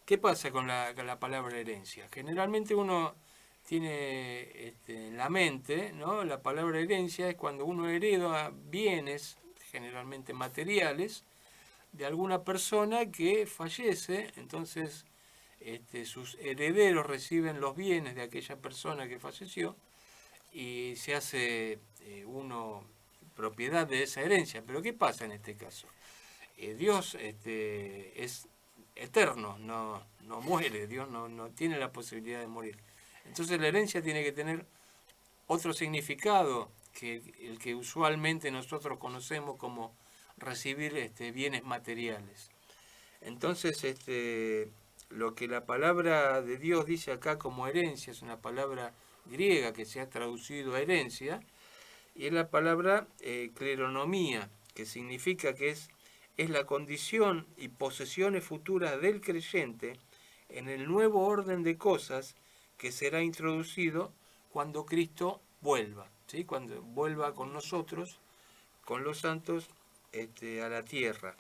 ¿Qué pasa con la palabra herencia? Generalmente uno tiene en la mente, ¿no? La palabra herencia es cuando uno hereda bienes, generalmente materiales, de alguna persona que fallece, entonces sus herederos reciben los bienes de aquella persona que falleció y se hace uno propiedad de esa herencia. Pero ¿qué pasa en este caso? Dios es eterno, no muere, Dios no tiene la posibilidad de morir. Entonces la herencia tiene que tener otro significado que el que usualmente nosotros conocemos como recibir bienes materiales. Entonces, lo que la palabra de Dios dice acá como herencia es una palabra griega que se ha traducido a herencia, y es la palabra cleronomía, que significa que es la condición y posesiones futuras del creyente en el nuevo orden de cosas que será introducido cuando Cristo vuelva, ¿sí? Cuando vuelva con nosotros, con los santos, a la tierra.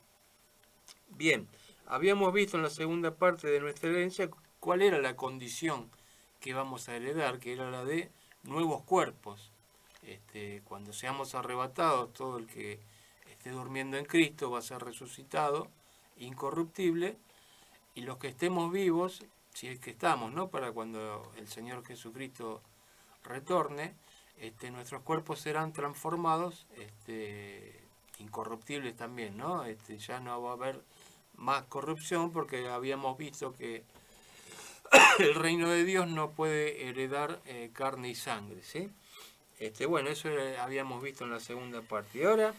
Bien, habíamos visto en la segunda parte de nuestra herencia cuál era la condición que vamos a heredar, que era la de nuevos cuerpos. Cuando seamos arrebatados, todo el que esté durmiendo en Cristo va a ser resucitado, incorruptible, y los que estemos vivos, si es que estamos, ¿no? Para cuando el Señor Jesucristo retorne, nuestros cuerpos serán transformados, incorruptibles también, ¿no? Ya no va a haber más corrupción porque habíamos visto que el reino de Dios no puede heredar carne y sangre, ¿sí? Bueno, eso habíamos visto en la segunda parte. Y ahora,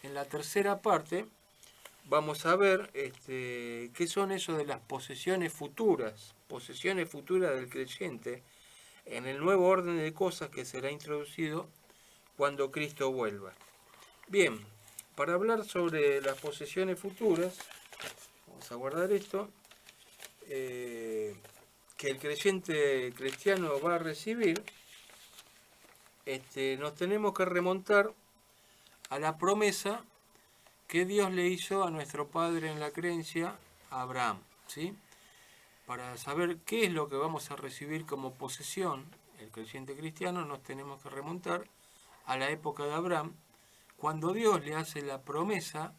en la tercera parte, vamos a ver qué son eso de las posesiones futuras del creyente en el nuevo orden de cosas que será introducido cuando Cristo vuelva. Bien, para hablar sobre las posesiones futuras, vamos a guardar esto, que el creyente cristiano va a recibir, nos tenemos que remontar a la promesa que Dios le hizo a nuestro padre en la creencia, a Abraham, ¿sí? Para saber qué es lo que vamos a recibir como posesión, el creyente cristiano, nos tenemos que remontar a la época de Abraham, cuando Dios le hace la promesa,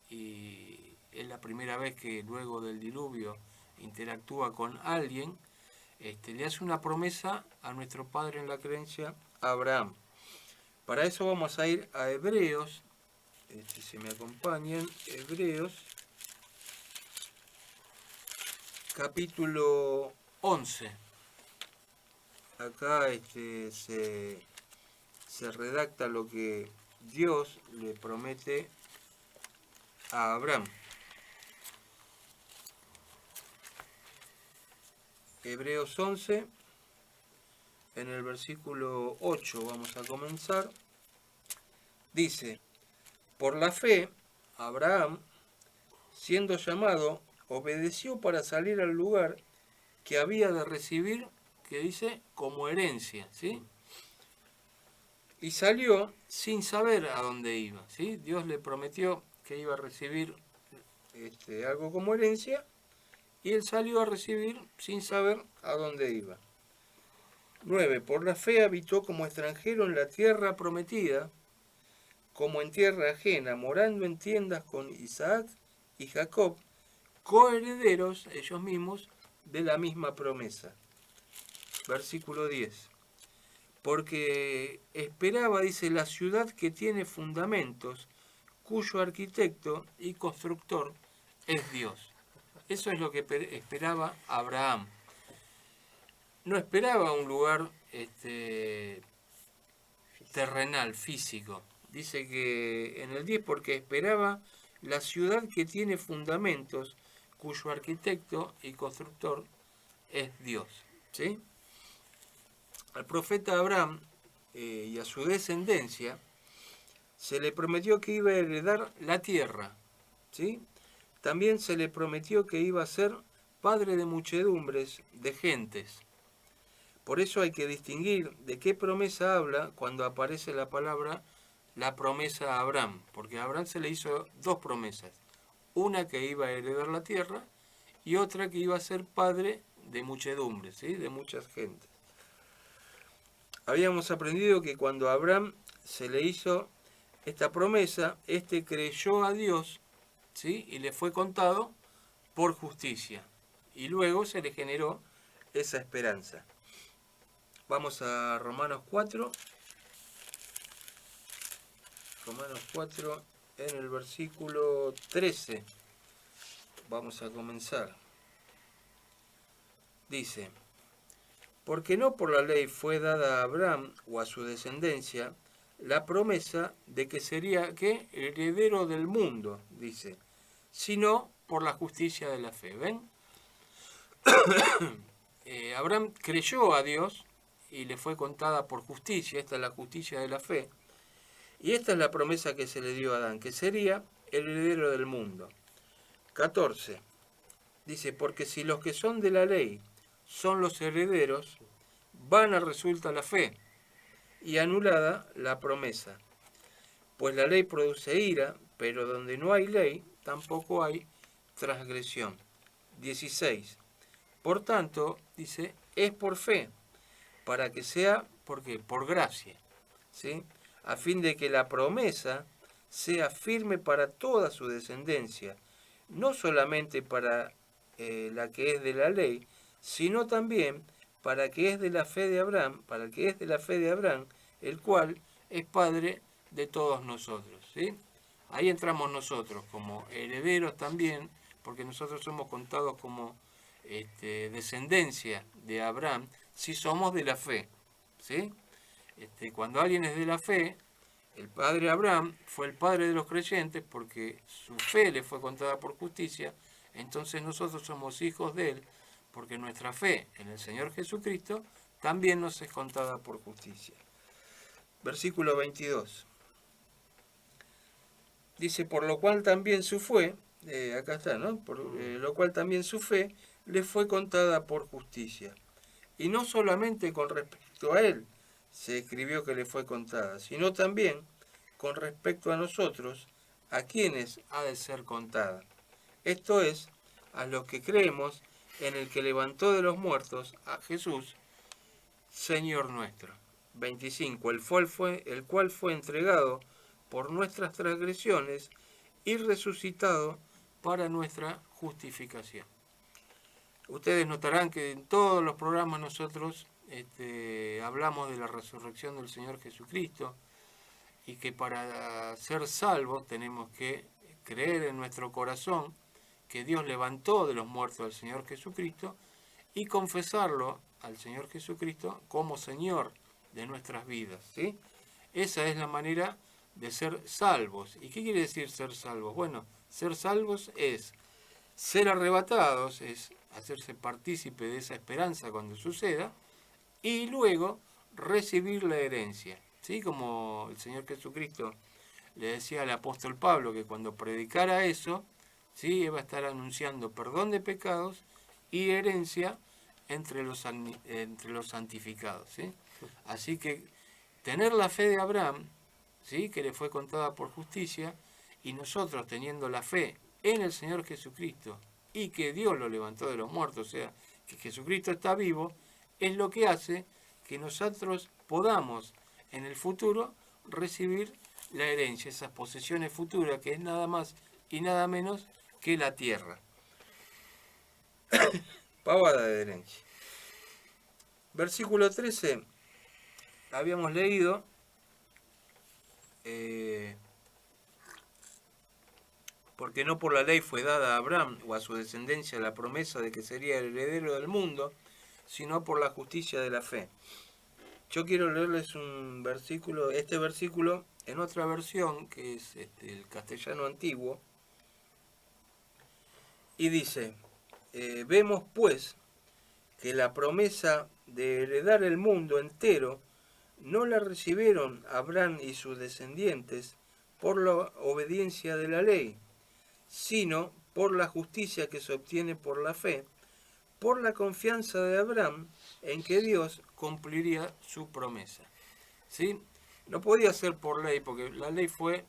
y es la primera vez que luego del diluvio interactúa con alguien, le hace una promesa a nuestro padre en la creencia, Abraham. Para eso vamos a ir a Hebreos, si me acompañan, Hebreos, capítulo 11. Acá se redacta lo que Dios le promete a Abraham. Hebreos 11, en el versículo 8 vamos a comenzar. Dice, por la fe, Abraham, siendo llamado, obedeció para salir al lugar que había de recibir, que dice, como herencia, ¿sí? Y salió sin saber a dónde iba, ¿sí? Dios le prometió que iba a recibir algo como herencia, y él salió a recibir sin saber a dónde iba. 9. Por la fe habitó como extranjero en la tierra prometida, como en tierra ajena, morando en tiendas con Isaac y Jacob, coherederos ellos mismos de la misma promesa. Versículo 10. Porque esperaba, dice, la ciudad que tiene fundamentos, cuyo arquitecto y constructor es Dios. Eso es lo que esperaba Abraham. No esperaba un lugar terrenal, físico. Dice que en el 10, porque esperaba la ciudad que tiene fundamentos, cuyo arquitecto y constructor es Dios. ¿Sí? Al profeta Abraham y a su descendencia se le prometió que iba a heredar la tierra. ¿Sí? También se le prometió que iba a ser padre de muchedumbres de gentes. Por eso hay que distinguir de qué promesa habla cuando aparece la palabra la promesa a Abraham, porque a Abraham se le hizo dos promesas, una que iba a heredar la tierra y otra que iba a ser padre de muchedumbres, ¿sí? De muchas gentes. Habíamos aprendido que cuando a Abraham se le hizo esta promesa, este creyó a Dios, ¿sí? Y le fue contado por justicia. Y luego se le generó esa esperanza. Vamos a Romanos 4. Romanos 4 en el versículo 13. Vamos a comenzar. Dice: porque no por la ley fue dada a Abraham o a su descendencia la promesa de que sería, ¿qué?, heredero del mundo, dice, sino por la justicia de la fe. ¿Ven? Abraham creyó a Dios y le fue contada por justicia. Esta es la justicia de la fe. Y esta es la promesa que se le dio a Adán, que sería el heredero del mundo. 14. Dice: porque si los que son de la ley son los herederos, vana resulta la fe y anulada la promesa. Pues la ley produce ira, pero donde no hay ley, tampoco hay transgresión. 16. Por tanto, dice, es por fe, para que sea, ¿por qué? Por gracia, ¿sí? A fin de que la promesa sea firme para toda su descendencia, no solamente para la que es de la ley, sino también para que es de la fe de Abraham, para el que es de la fe de Abraham, el cual es padre de todos nosotros, ¿sí? Ahí entramos nosotros como herederos también, porque nosotros somos contados como descendencia de Abraham, si somos de la fe, ¿sí? Cuando alguien es de la fe, el padre Abraham fue el padre de los creyentes porque su fe le fue contada por justicia, entonces nosotros somos hijos de él porque nuestra fe en el Señor Jesucristo también nos es contada por justicia. Versículo 22. Dice: por lo cual también su fe, acá está, ¿no? Por lo cual también su fe le fue contada por justicia. Y no solamente con respecto a él se escribió que le fue contada, sino también con respecto a nosotros, a quienes ha de ser contada. Esto es, a los que creemos en el que levantó de los muertos a Jesús, Señor nuestro. 25. El cual fue entregado por nuestras transgresiones y resucitado para nuestra justificación. Ustedes notarán que en todos los programas nosotros hablamos de la resurrección del Señor Jesucristo y que para ser salvos tenemos que creer en nuestro corazón que Dios levantó de los muertos al Señor Jesucristo y confesarlo al Señor Jesucristo como Señor de nuestras vidas, ¿sí? Esa es la manera de ser salvos. ¿Y qué quiere decir ser salvos? Bueno, ser salvos es ser arrebatados, es hacerse partícipe de esa esperanza cuando suceda, y luego recibir la herencia, ¿sí? Como el Señor Jesucristo le decía al apóstol Pablo que cuando predicara eso, ¿sí?, iba a estar anunciando perdón de pecados y herencia entre los santificados, ¿sí? Así que tener la fe de Abraham, ¿sí?, que le fue contada por justicia, y nosotros teniendo la fe en el Señor Jesucristo y que Dios lo levantó de los muertos, o sea, que Jesucristo está vivo, es lo que hace que nosotros podamos en el futuro recibir la herencia, esas posesiones futuras, que es nada más y nada menos que la tierra. Pavada de herencia. Versículo 13. Habíamos leído porque no por la ley fue dada a Abraham o a su descendencia la promesa de que sería el heredero del mundo, sino por la justicia de la fe. Yo quiero leerles un versículo, este versículo en otra versión, que es el castellano antiguo, y dice: vemos pues que la promesa de heredar el mundo entero no la recibieron Abraham y sus descendientes por la obediencia de la ley, sino por la justicia que se obtiene por la fe, por la confianza de Abraham en que Dios cumpliría su promesa. ¿Sí? No podía ser por ley, porque la ley fue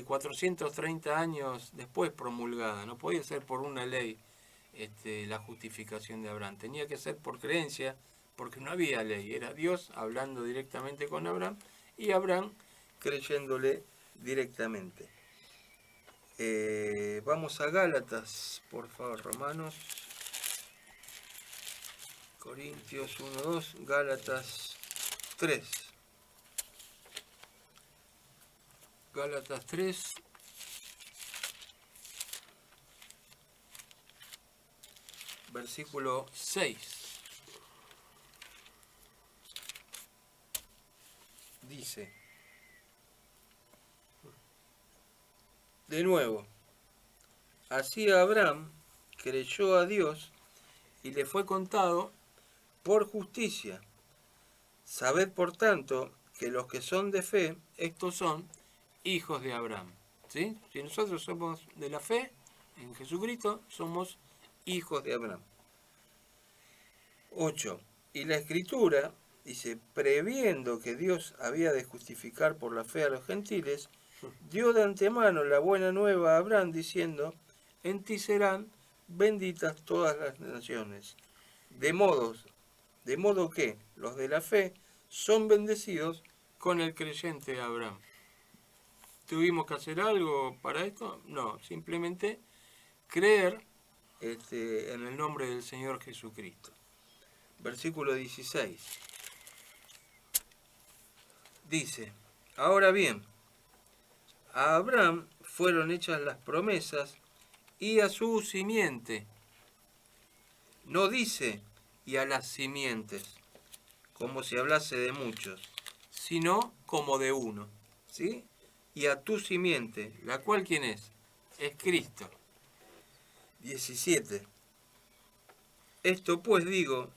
430 años después promulgada, no podía ser por una ley la justificación de Abraham. Tenía que ser por creencia, porque no había ley. Era Dios hablando directamente con Abraham y Abraham creyéndole directamente. Vamos a Gálatas, por favor, Romanos, Corintios 1:2, Gálatas 3. Gálatas 3. Versículo 6. Dice, de nuevo, así Abraham creyó a Dios y le fue contado por justicia. Sabed por tanto que los que son de fe, estos son hijos de Abraham. ¿Sí? Si nosotros somos de la fe en Jesucristo, somos hijos de Abraham. 8. Y la Escritura dice, previendo que Dios había de justificar por la fe a los gentiles, dio de antemano la buena nueva a Abraham, diciendo, en ti serán benditas todas las naciones. De modo que los de la fe son bendecidos con el creyente Abraham. ¿Tuvimos que hacer algo para esto? No, simplemente creer en el nombre del Señor Jesucristo. Versículo 16. Dice, ahora bien, a Abraham fueron hechas las promesas y a su simiente. No dice y a las simientes, como si hablase de muchos, sino como de uno, ¿sí? Y a tu simiente, la cual ¿quién es? Es Cristo. 17. Esto pues digo,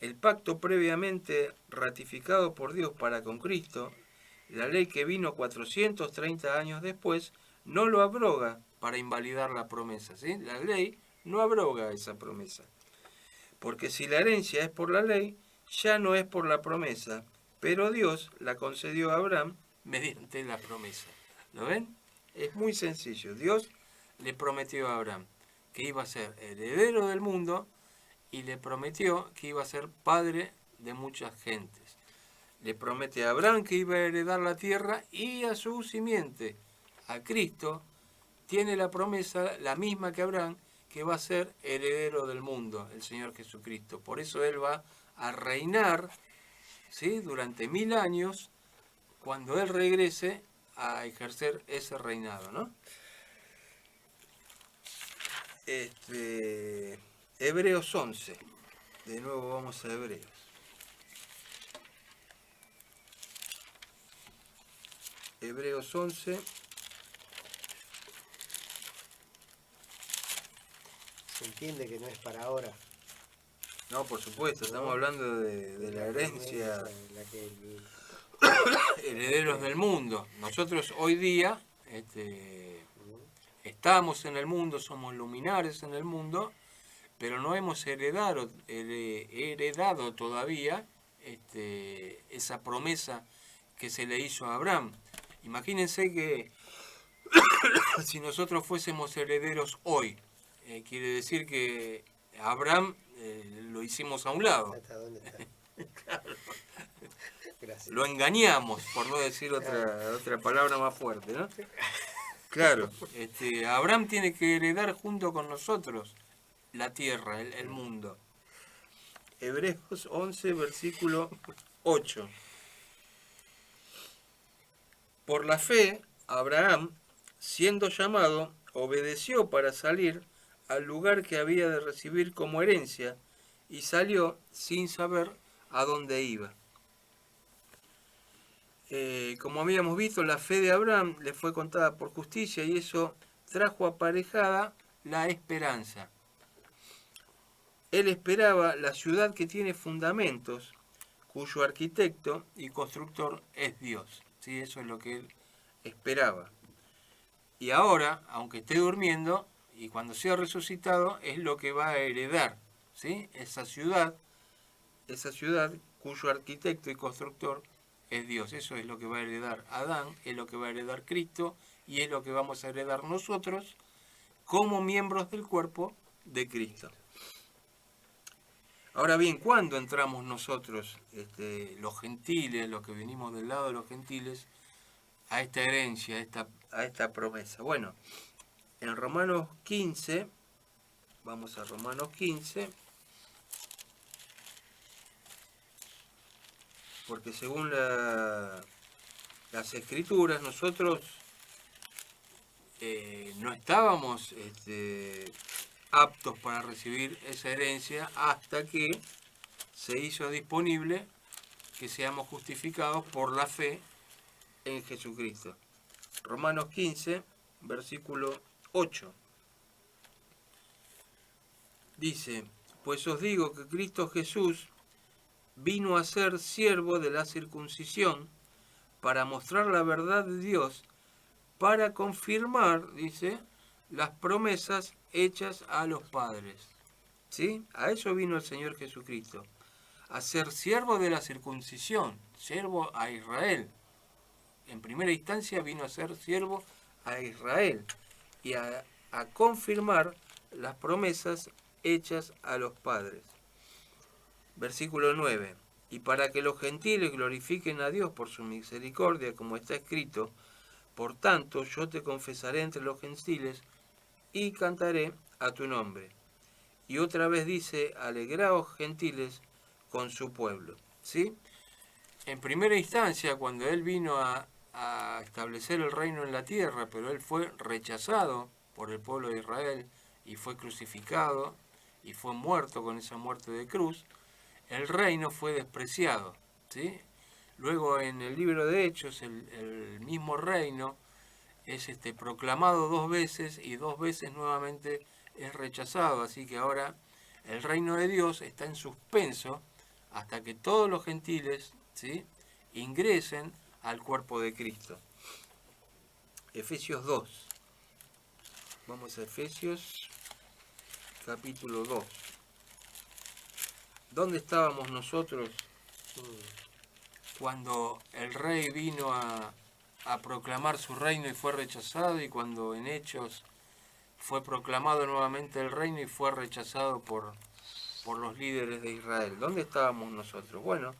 el pacto previamente ratificado por Dios para con Cristo, la ley que vino 430 años después, no lo abroga para invalidar la promesa, ¿sí? La ley no abroga esa promesa. Porque si la herencia es por la ley, ya no es por la promesa, pero Dios la concedió a Abraham mediante la promesa. ¿Lo ven? Es muy sencillo. Dios le prometió a Abraham que iba a ser heredero del mundo y le prometió que iba a ser padre de muchas gentes. Le promete a Abraham que iba a heredar la tierra y a su simiente, a Cristo, tiene la promesa, la misma que Abraham, que va a ser heredero del mundo, el Señor Jesucristo. Por eso Él va a reinar, ¿sí?, durante 1000 años, cuando Él regrese a ejercer ese reinado, ¿no? Hebreos 11. De nuevo vamos a Hebreos. Hebreos 11. Se entiende que no es para ahora. No, por supuesto, estamos hablando de la herencia, herederos del mundo. Nosotros hoy día estamos en el mundo, somos luminares en el mundo, pero no hemos heredado todavía esa promesa que se le hizo a Abraham. Imagínense que si nosotros fuésemos herederos hoy, quiere decir que Abraham lo hicimos a un lado. ¿Hasta dónde está? Claro. Gracias. Lo engañamos, por no decir otra palabra más fuerte, ¿no? Claro, Abraham tiene que heredar junto con nosotros la tierra, el mundo. Hebreos 11, versículo 8. Por la fe, Abraham, siendo llamado, obedeció para salir al lugar que había de recibir como herencia y salió sin saber a dónde iba. Como habíamos visto, la fe de Abraham le fue contada por justicia y eso trajo aparejada la esperanza. Él esperaba la ciudad que tiene fundamentos, cuyo arquitecto y constructor es Dios. ¿Sí? Eso es lo que él esperaba. Y ahora, aunque esté durmiendo, y cuando sea resucitado, es lo que va a heredar, ¿sí? Esa ciudad cuyo arquitecto y constructor es Dios. Eso es lo que va a heredar Adán, es lo que va a heredar Cristo, y es lo que vamos a heredar nosotros como miembros del cuerpo de Cristo. Ahora bien, ¿cuándo entramos nosotros, los gentiles, los que venimos del lado de los gentiles, a esta herencia, a esta promesa? Bueno, en Romanos 15, vamos a Romanos 15, porque según las Escrituras, nosotros no estábamos aptos para recibir esa herencia hasta que se hizo disponible que seamos justificados por la fe en Jesucristo. Romanos 15, versículo 8. Dice, pues os digo que Cristo Jesús vino a ser siervo de la circuncisión para mostrar la verdad de Dios, para confirmar, dice, las promesas hechas a los padres. ¿Sí? A eso vino el Señor Jesucristo, a ser siervo de la circuncisión, siervo a Israel. En primera instancia vino a ser siervo a Israel y a confirmar las promesas hechas a los padres. Versículo 9. Y para que los gentiles glorifiquen a Dios por su misericordia, como está escrito, por tanto yo te confesaré entre los gentiles y cantaré a tu nombre. Y otra vez dice, alegraos gentiles con su pueblo. ¿Sí? En primera instancia, cuando él vino a establecer el reino en la tierra, pero él fue rechazado por el pueblo de Israel y fue crucificado y fue muerto con esa muerte de cruz, el reino fue despreciado. ¿Sí? Luego en el libro de Hechos, el mismo reino es proclamado 2 veces y 2 veces nuevamente es rechazado. Así que ahora el reino de Dios está en suspenso hasta que todos los gentiles, ¿sí?, ingresen al cuerpo de Cristo. Efesios 2. Vamos a Efesios capítulo 2. ¿Dónde estábamos nosotros cuando el rey vino a proclamar su reino y fue rechazado, y cuando en Hechos fue proclamado nuevamente el reino y fue rechazado por los líderes de Israel? ¿Dónde estábamos nosotros? Bueno,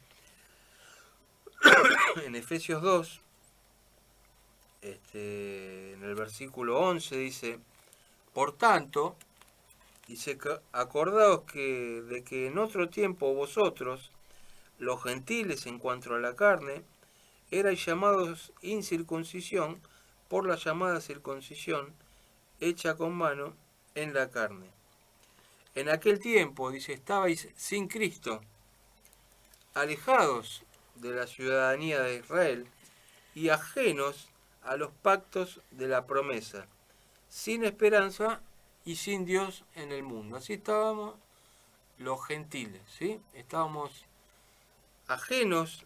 en Efesios 2, en el versículo 11 dice, por tanto, dice, acordaos de que en otro tiempo vosotros, los gentiles en cuanto a la carne, erais llamados incircuncisión por la llamada circuncisión hecha con mano en la carne. En aquel tiempo, dice, estabais sin Cristo, alejados de la ciudadanía de Israel y ajenos a los pactos de la promesa, sin esperanza y sin Dios en el mundo. Así estábamos los gentiles, ¿sí? Estábamos ajenos,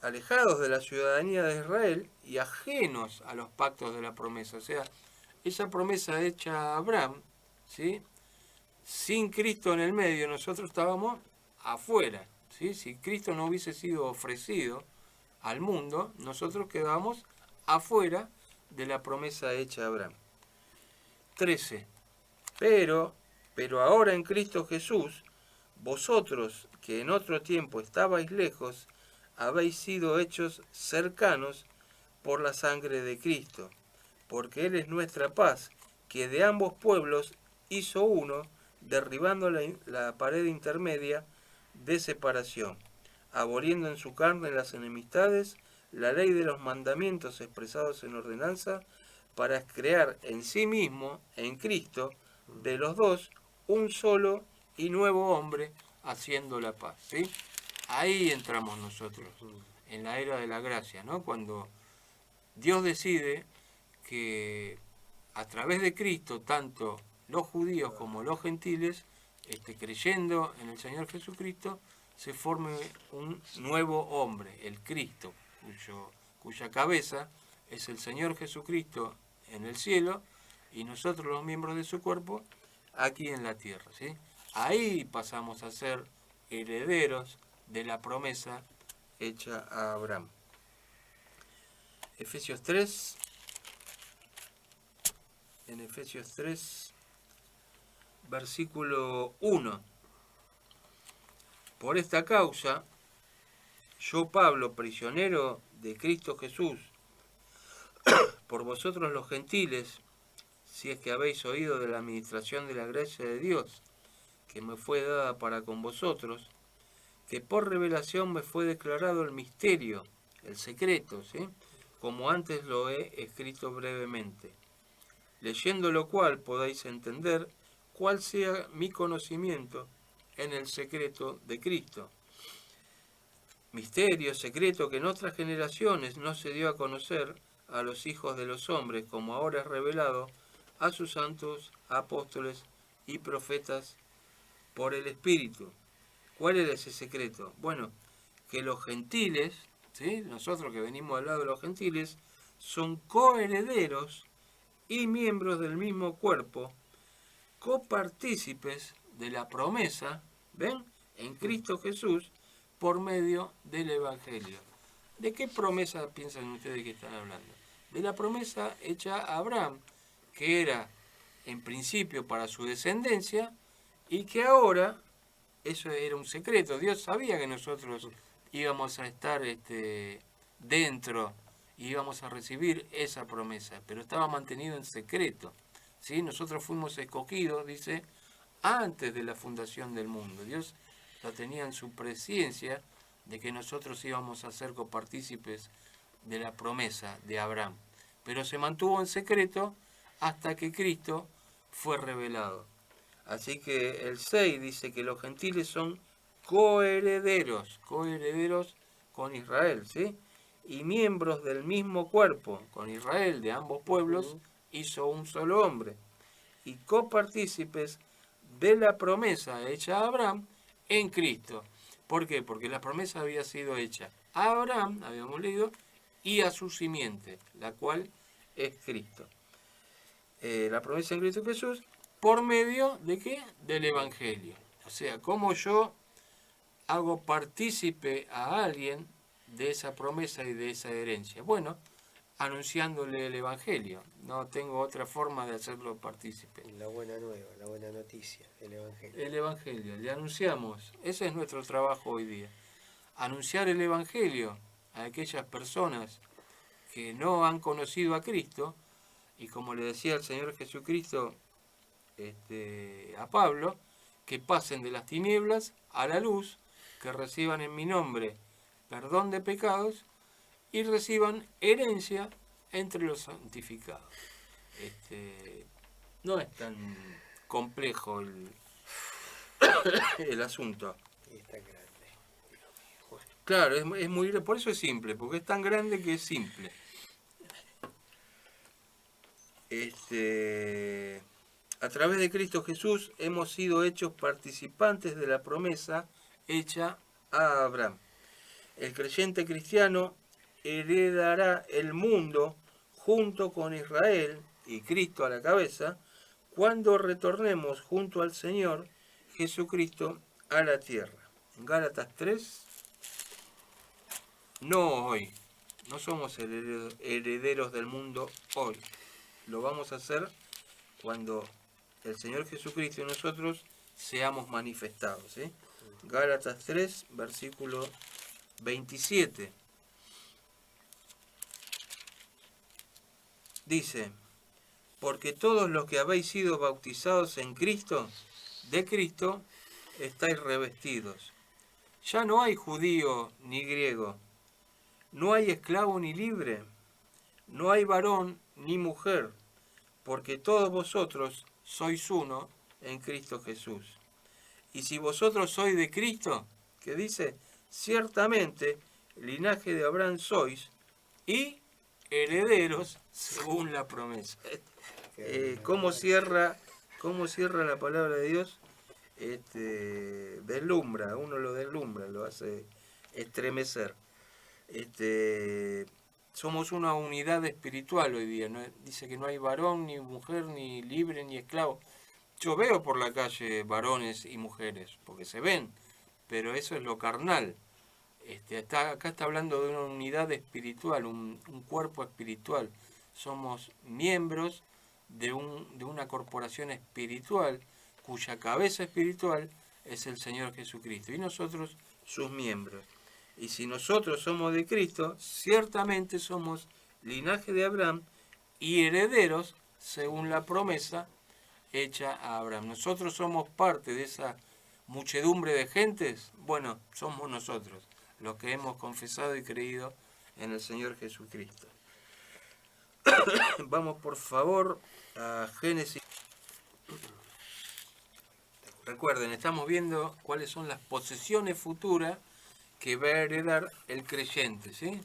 alejados de la ciudadanía de Israel y ajenos a los pactos de la promesa. O sea, esa promesa hecha a Abraham, ¿sí?, sin Cristo en el medio, nosotros estábamos afuera, ¿sí? Si Cristo no hubiese sido ofrecido al mundo, nosotros quedábamos afuera de la promesa hecha a Abraham. 13. Pero ahora en Cristo Jesús, vosotros que en otro tiempo estabais lejos, habéis sido hechos cercanos por la sangre de Cristo, porque Él es nuestra paz, que de ambos pueblos hizo uno, derribando la pared intermedia de separación, aboliendo en su carne las enemistades, la ley de los mandamientos expresados en ordenanza, para crear en sí mismo, en Cristo, de los dos, un solo y nuevo hombre, haciendo la paz. ¿Sí? Ahí entramos nosotros, en la era de la gracia, ¿no? Cuando Dios decide que a través de Cristo, tanto los judíos como los gentiles, creyendo en el Señor Jesucristo, se forme un nuevo hombre, el Cristo, cuya cabeza es el Señor Jesucristo en el cielo y nosotros los miembros de su cuerpo aquí en la tierra. ¿Sí? Ahí pasamos a ser herederos de la promesa hecha a Abraham. Efesios 3. En Efesios 3, versículo 1. Por esta causa, yo Pablo, prisionero de Cristo Jesús, por vosotros los gentiles, si es que habéis oído de la administración de la gracia de Dios, que me fue dada para con vosotros, que por revelación me fue declarado el misterio, el secreto, ¿sí? Como antes lo he escrito brevemente, leyendo lo cual podáis entender cuál sea mi conocimiento en el secreto de Cristo. Misterio, secreto que en otras generaciones no se dio a conocer a los hijos de los hombres, como ahora es revelado a sus santos apóstoles y profetas por el Espíritu. ¿Cuál era ese secreto? Bueno, que los gentiles, ¿sí? Nosotros que venimos al lado de los gentiles, son coherederos y miembros del mismo cuerpo, copartícipes de la promesa, ¿ven? En Cristo Jesús, por medio del Evangelio. ¿De qué promesa piensan ustedes que están hablando? De la promesa hecha a Abraham, que era en principio para su descendencia, y que ahora, eso era un secreto, Dios sabía que nosotros íbamos a estar dentro, íbamos a recibir esa promesa, pero estaba mantenido en secreto. ¿Sí? Nosotros fuimos escogidos, dice, antes de la fundación del mundo. Dios lo tenía en su presciencia de que nosotros íbamos a ser copartícipes de la promesa de Abraham. Pero se mantuvo en secreto hasta que Cristo fue revelado. Así que el 6 dice que los gentiles son coherederos con Israel, ¿sí? Y miembros del mismo cuerpo, con Israel, de ambos pueblos, hizo un solo hombre. Y copartícipes de la promesa hecha a Abraham en Cristo. ¿Por qué? Porque la promesa había sido hecha a Abraham, habíamos leído, y a su simiente, la cual es Cristo. La promesa en Cristo Jesús, ¿por medio de qué? Del Evangelio. O sea, cómo yo hago partícipe a alguien de esa promesa y de esa herencia. Bueno, anunciándole el Evangelio. No tengo otra forma de hacerlo partícipe. La buena nueva, la buena noticia, el Evangelio. El Evangelio, le anunciamos. Ese es nuestro trabajo hoy día. Anunciar el Evangelio a aquellas personas que no han conocido a Cristo, y como le decía el Señor Jesucristo a Pablo, que pasen de las tinieblas a la luz, que reciban en mi nombre perdón de pecados y reciban herencia entre los santificados. No es tan complejo el asunto. Y está grande. Claro, es muy, por eso es simple, porque es tan grande que es simple. A través de Cristo Jesús hemos sido hechos participantes de la promesa hecha a Abraham. El creyente cristiano heredará el mundo junto con Israel y Cristo a la cabeza cuando retornemos junto al Señor Jesucristo a la tierra. En Gálatas 3, no hoy, no somos herederos del mundo hoy. Lo vamos a hacer cuando el Señor Jesucristo y nosotros seamos manifestados. ¿Sí? Gálatas 3, versículo 27. Dice, porque todos los que habéis sido bautizados en Cristo, de Cristo, estáis revestidos. Ya no hay judío ni griego, no hay esclavo ni libre, no hay varón ni mujer, porque todos vosotros sois uno en Cristo Jesús. Y si vosotros sois de Cristo, ¿qué dice? Ciertamente, linaje de Abraham sois y herederos según la promesa. ¿Cómo cierra la palabra de Dios? Deslumbra, uno lo deslumbra, lo hace estremecer. Somos una unidad espiritual hoy día, ¿no? Dice que no hay varón, ni mujer, ni libre, ni esclavo. Yo veo por la calle varones y mujeres, porque se ven, pero eso es lo carnal. Acá está hablando de una unidad espiritual, un cuerpo espiritual. Somos miembros de una corporación espiritual cuya cabeza espiritual es el Señor Jesucristo, y nosotros sus miembros. Y si nosotros somos de Cristo, ciertamente somos linaje de Abraham y herederos según la promesa hecha a Abraham. Nosotros somos parte de esa muchedumbre de gentes. Bueno, somos nosotros los que hemos confesado y creído en el Señor Jesucristo. Vamos por favor a Génesis. Recuerden, estamos viendo cuáles son las posesiones futuras que va a heredar el creyente, ¿sí?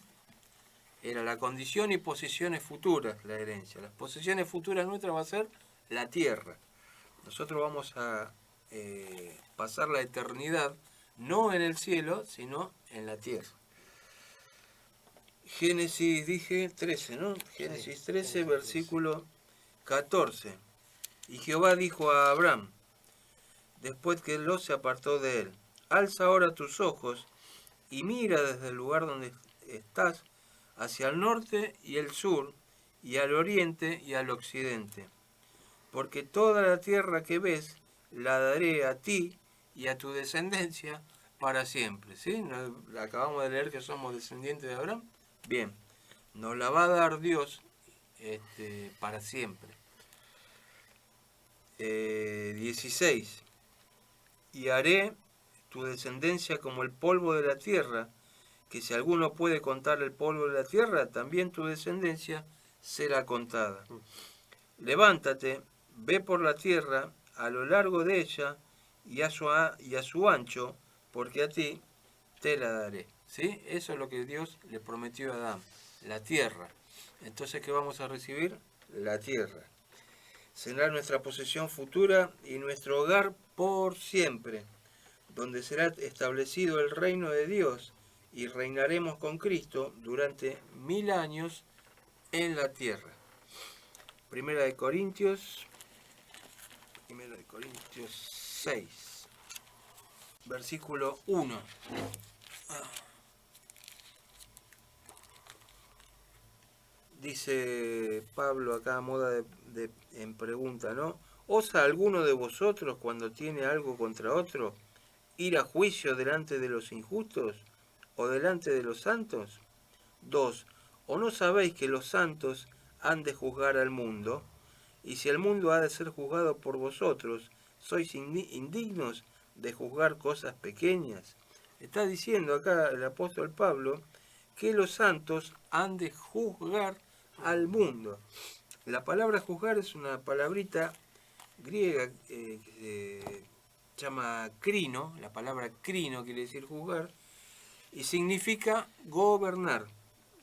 Era la condición y posesiones futuras, la herencia. Las posesiones futuras nuestras va a ser la tierra. Nosotros vamos a pasar la eternidad no en el cielo, sino en la tierra. Génesis, dije 13, ¿no? Génesis 13, versículo 14. Y Jehová dijo a Abraham, después que Lot se apartó de él, alza ahora tus ojos y mira desde el lugar donde estás hacia el norte y el sur, y al oriente y al occidente. Porque toda la tierra que ves la daré a ti y a tu descendencia para siempre. ¿Sí? Acabamos de leer que somos descendientes de Abraham. Bien, nos la va a dar Dios para siempre. 16. Y haré tu descendencia como el polvo de la tierra, que si alguno puede contar el polvo de la tierra, también tu descendencia será contada. Levántate, ve por la tierra a lo largo de ella y a su ancho, porque a ti te la daré. ¿Sí? Eso es lo que Dios le prometió a Adán, la tierra. Entonces, ¿qué vamos a recibir? La tierra. Será nuestra posesión futura y nuestro hogar por siempre, donde será establecido el reino de Dios y reinaremos con Cristo durante 1000 años en la tierra. Primera de Corintios 6, versículo 1. Dice Pablo acá a moda en pregunta, ¿no? ¿Osa alguno de vosotros cuando tiene algo contra otro ir a juicio delante de los injustos o delante de los santos? 2. ¿O no sabéis que los santos han de juzgar al mundo? Y si el mundo ha de ser juzgado por vosotros, ¿sois indignos de juzgar cosas pequeñas? Está diciendo acá el apóstol Pablo que los santos han de juzgar al mundo. La palabra juzgar es una palabrita griega que se llama crino. La palabra crino quiere decir juzgar y significa gobernar.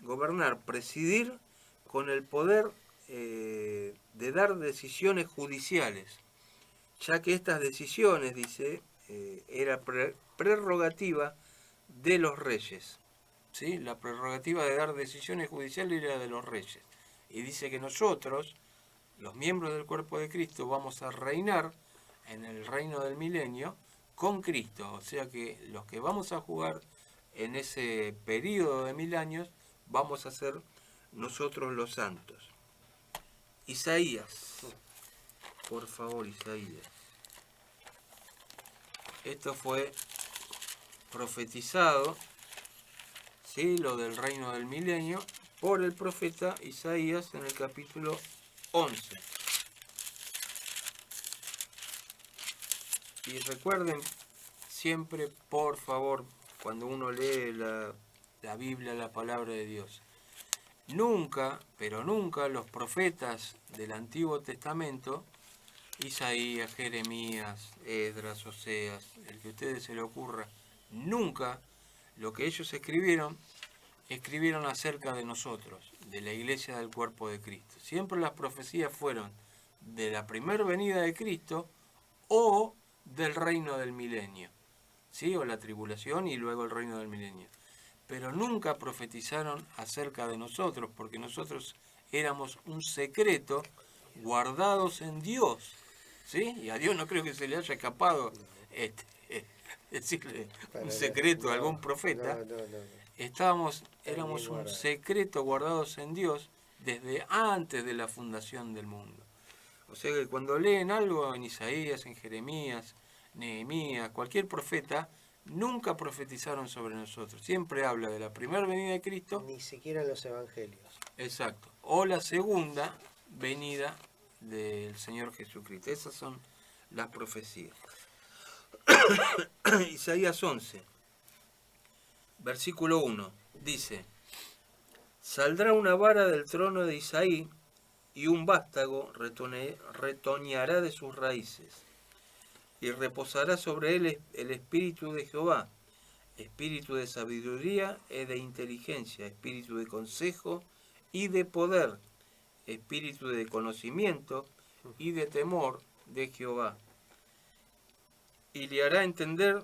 Gobernar, presidir con el poder de dar decisiones judiciales, ya que estas decisiones, dice, era prerrogativa de los reyes. ¿Sí? La prerrogativa de dar decisiones judiciales era de los reyes. Y dice que nosotros, los miembros del cuerpo de Cristo, vamos a reinar en el reino del milenio con Cristo. O sea que los que vamos a jugar en ese periodo de 1000 años, vamos a ser nosotros los santos. Isaías. Por favor, Isaías. Esto fue profetizado, ¿sí? Lo del reino del milenio, por el profeta Isaías en el capítulo 11. Y recuerden siempre, por favor, cuando uno lee la Biblia, la palabra de Dios, nunca, pero nunca los profetas del Antiguo Testamento, Isaías, Jeremías, Esdras, Oseas, el que a ustedes se le ocurra, nunca lo que ellos escribieron acerca de nosotros, de la iglesia del cuerpo de Cristo. Siempre las profecías fueron de la primera venida de Cristo o del reino del milenio, ¿sí? O la tribulación y luego el reino del milenio. Pero nunca profetizaron acerca de nosotros, porque nosotros éramos un secreto guardados en Dios, ¿sí? Y a Dios no creo que se le haya escapado decirle un secreto a algún profeta. Éramos un secreto guardados en Dios desde antes de la fundación del mundo. O sea que cuando leen algo en Isaías, en Jeremías, Nehemías, cualquier profeta, nunca profetizaron sobre nosotros. Siempre habla de la primera venida de Cristo. Ni siquiera en los evangelios. Exacto. O la segunda venida del Señor Jesucristo. Esas son las profecías. Isaías 11, versículo 1, dice: Saldrá una vara del trono de Isaí, y un vástago retoñará de sus raíces, y reposará sobre él el espíritu de Jehová, espíritu de sabiduría y de inteligencia, espíritu de consejo y de poder, espíritu de conocimiento y de temor de Jehová. Y le hará entender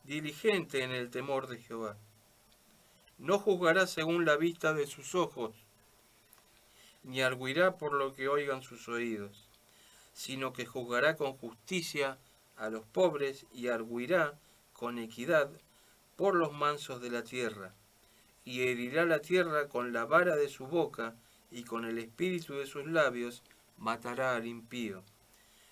diligente en el temor de Jehová. No juzgará según la vista de sus ojos, ni arguirá por lo que oigan sus oídos, sino que juzgará con justicia a los pobres y arguirá con equidad por los mansos de la tierra, y herirá la tierra con la vara de su boca, y con el espíritu de sus labios matará al impío.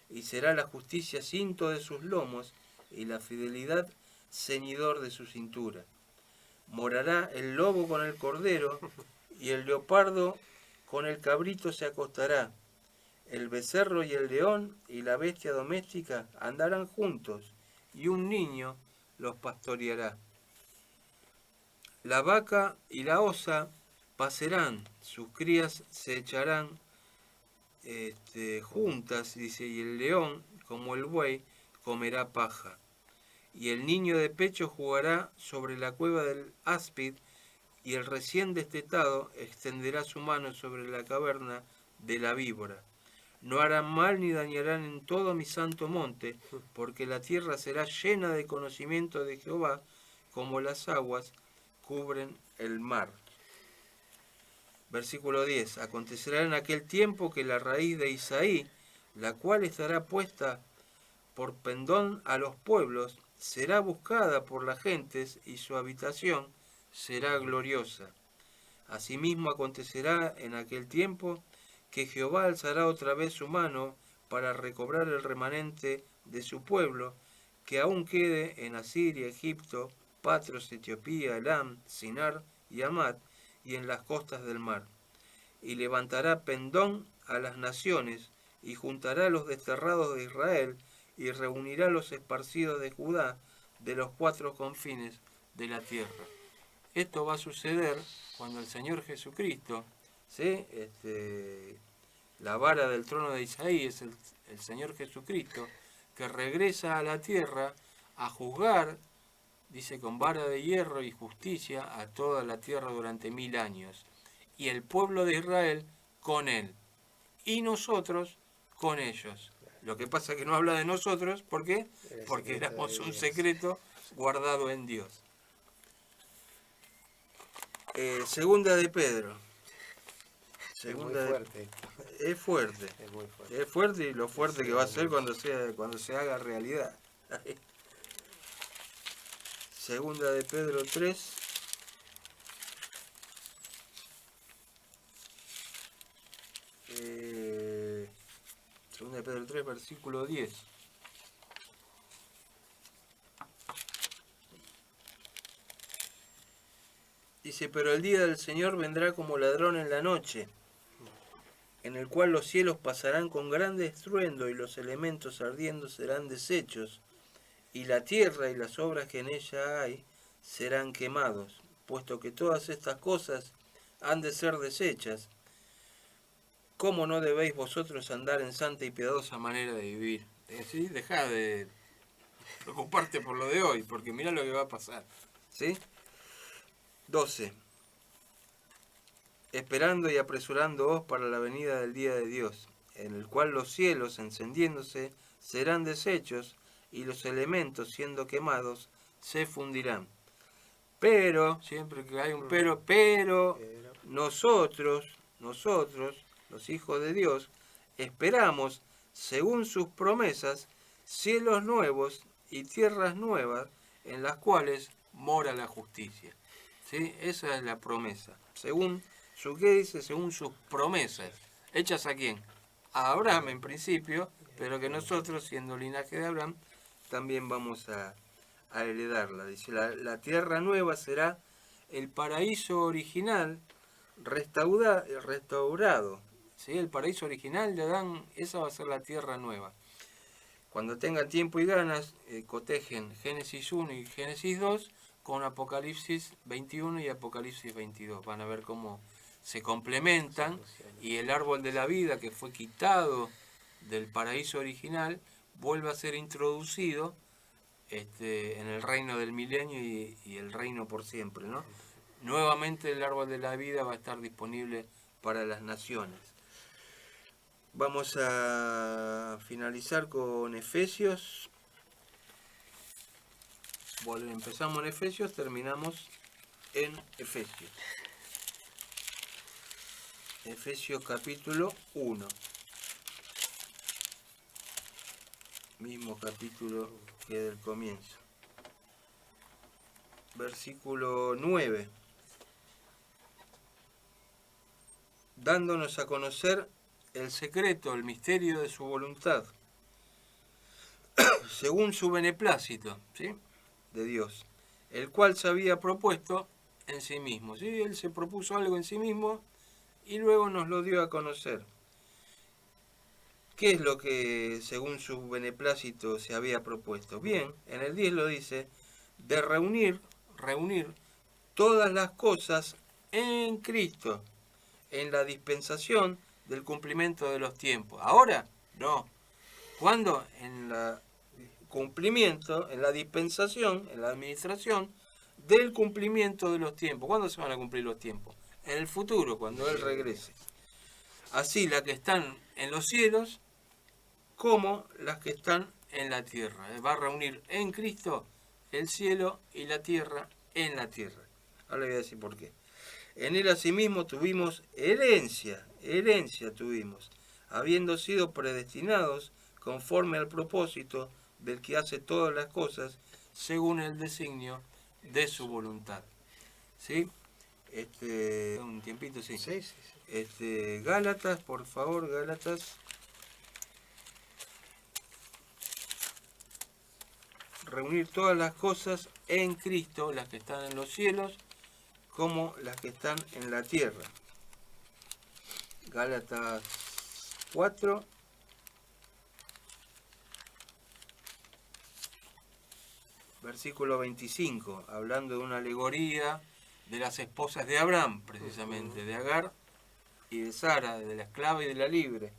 Y será la justicia cinto de sus lomos, y la fidelidad ceñidor de su cintura. Morará el lobo con el cordero, y el leopardo con el cabrito se acostará. El becerro y el león y la bestia doméstica andarán juntos, y un niño los pastoreará. La vaca y la osa pacerán, sus crías se echarán juntas, dice, y el león, como el buey, comerá paja. Y el niño de pecho jugará sobre la cueva del áspid, y el recién destetado extenderá su mano sobre la caverna de la víbora. No harán mal ni dañarán en todo mi santo monte, porque la tierra será llena de conocimiento de Jehová, como las aguas cubren el mar. Versículo 10. Acontecerá en aquel tiempo que la raíz de Isaí, la cual estará puesta por pendón a los pueblos, será buscada por las gentes, y su habitación será gloriosa. Asimismo acontecerá en aquel tiempo que Jehová alzará otra vez su mano para recobrar el remanente de su pueblo, que aún quede en Asiria, Egipto, Patros, Etiopía, Elam, Sinar y Amad, y en las costas del mar. Y levantará pendón a las naciones, y juntará a los desterrados de Israel, y reunirá a los esparcidos de Judá de los cuatro confines de la tierra. Esto va a suceder cuando el Señor Jesucristo, ¿sí? La vara del trono de Isaí es el Señor Jesucristo, que regresa a la tierra a juzgar, dice, con vara de hierro y justicia a toda la tierra durante 1000 años. Y el pueblo de Israel con él. Y nosotros con ellos. Lo que pasa es que no habla de nosotros, ¿por qué? Porque éramos un secreto guardado en Dios. Segunda de Pedro. Segunda es muy fuerte. Es fuerte. Es muy fuerte. Es fuerte, y lo fuerte que va a ser cuando se haga realidad. Segunda de Pedro 3. Segunda de Pedro 3, versículo 10. Dice: pero el día del Señor vendrá como ladrón en la noche, en el cual los cielos pasarán con grande estruendo, y los elementos ardiendo serán deshechos, y la tierra y las obras que en ella hay serán quemados, puesto que todas estas cosas han de ser deshechas. ¿Cómo no debéis vosotros andar en santa y piadosa manera de vivir? ¿Sí? Dejá de preocuparte por lo de hoy, porque mirá lo que va a pasar. ¿Sí? 12. Esperando y apresurándoos para la venida del día de Dios, en el cual los cielos, encendiéndose, serán deshechos, y los elementos, siendo quemados, se fundirán. Pero, siempre que hay un pero nosotros, los hijos de Dios, esperamos, según sus promesas, cielos nuevos y tierras nuevas, en las cuales mora la justicia. ¿Sí? Esa es la promesa. Según ¿qué dice? Según sus promesas. ¿Hechas a quién? a Abraham en principio, pero que nosotros, siendo linaje de Abraham, también vamos a heredarla. Dice, la tierra nueva será el paraíso original restaurado. ¿Sí? El paraíso original de Adán, esa va a ser la tierra nueva. Cuando tengan tiempo y ganas, cotejen Génesis 1 y Génesis 2 con Apocalipsis 21 y Apocalipsis 22. Van a ver cómo se complementan, y el árbol de la vida que fue quitado del paraíso original vuelve a ser introducido en el reino del milenio y el reino por siempre, ¿no? Nuevamente el árbol de la vida va a estar disponible para las naciones. Vamos a finalizar con Efesios. Bueno, empezamos en Efesios, terminamos en Efesios. Efesios capítulo 1. Mismo capítulo que del comienzo. Versículo 9. Dándonos a conocer el secreto, el misterio de su voluntad, según su beneplácito, ¿sí?, de Dios, el cual se había propuesto en sí mismo. ¿Sí? Él se propuso algo en sí mismo y luego nos lo dio a conocer. ¿Qué es lo que según su beneplácito se había propuesto? Bien, en el 10 lo dice, de reunir todas las cosas en Cristo, en la dispensación del cumplimiento de los tiempos. Ahora, no. ¿Cuándo? En la cumplimiento, en la dispensación, en la administración del cumplimiento de los tiempos. ¿Cuándo se van a cumplir los tiempos? En el futuro, cuando Él regrese. Así las que están en los cielos como las que están en la tierra. Va a reunir en Cristo el cielo y la tierra en la tierra. Ahora voy a decir por qué. En Él asimismo tuvimos herencia tuvimos, habiendo sido predestinados conforme al propósito del que hace todas las cosas según el designio de su voluntad. ¿Sí? Un tiempito, sí. Sí. Gálatas, por favor, Gálatas. Reunir todas las cosas en Cristo, las que están en los cielos, como las que están en la tierra. Gálatas 4. Versículo 25, hablando de una alegoría de las esposas de Abraham, precisamente, de Agar y de Sara, de la esclava y de la libre.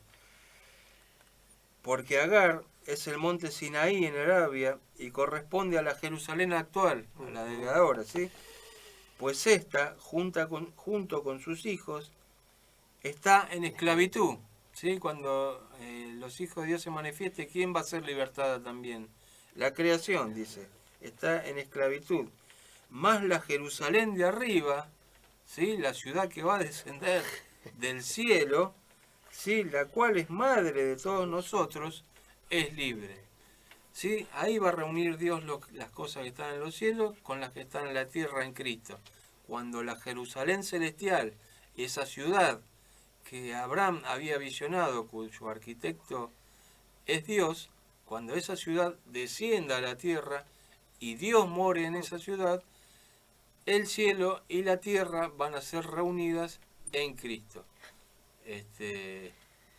Porque Agar es el monte Sinaí en Arabia y corresponde a la Jerusalén actual, a la de ahora, ¿sí? Pues esta, junto con sus hijos, está en esclavitud, ¿sí? Cuando los hijos de Dios se manifiesten, ¿quién va a ser libertada también? La creación, dice, está en esclavitud. Más la Jerusalén de arriba, ¿sí?, la ciudad que va a descender del cielo, ¿sí?, la cual es madre de todos nosotros, es libre. ¿Sí? Ahí va a reunir Dios las cosas que están en los cielos con las que están en la tierra en Cristo. Cuando la Jerusalén celestial, esa ciudad que Abraham había visionado, cuyo arquitecto es Dios, cuando esa ciudad descienda a la tierra y Dios more en esa ciudad, el cielo y la tierra van a ser reunidas en Cristo.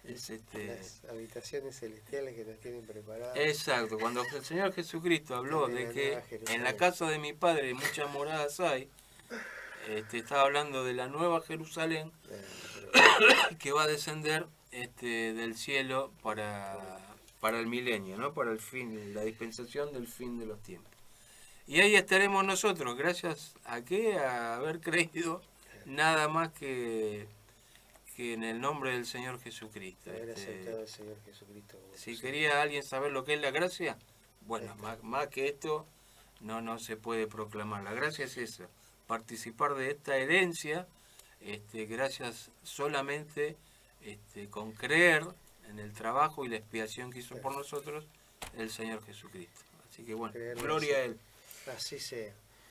Las habitaciones celestiales que nos tienen preparadas. Exacto, cuando el Señor Jesucristo habló de que en la casa de mi Padre muchas moradas hay, estaba hablando de la nueva Jerusalén que va a descender del cielo para el milenio, ¿no?, para el fin, la dispensación del fin de los tiempos. Y ahí estaremos nosotros, gracias a qué, a haber creído nada más que en el nombre del Señor Jesucristo. Haber aceptado al Señor Jesucristo. Si quería alguien saber lo que es la gracia, bueno, más que esto no se puede proclamar. La gracia es eso, participar de esta herencia, gracias solamente con creer en el trabajo y la expiación que hizo por nosotros el Señor Jesucristo. Así que bueno, gloria a Él. Así sea.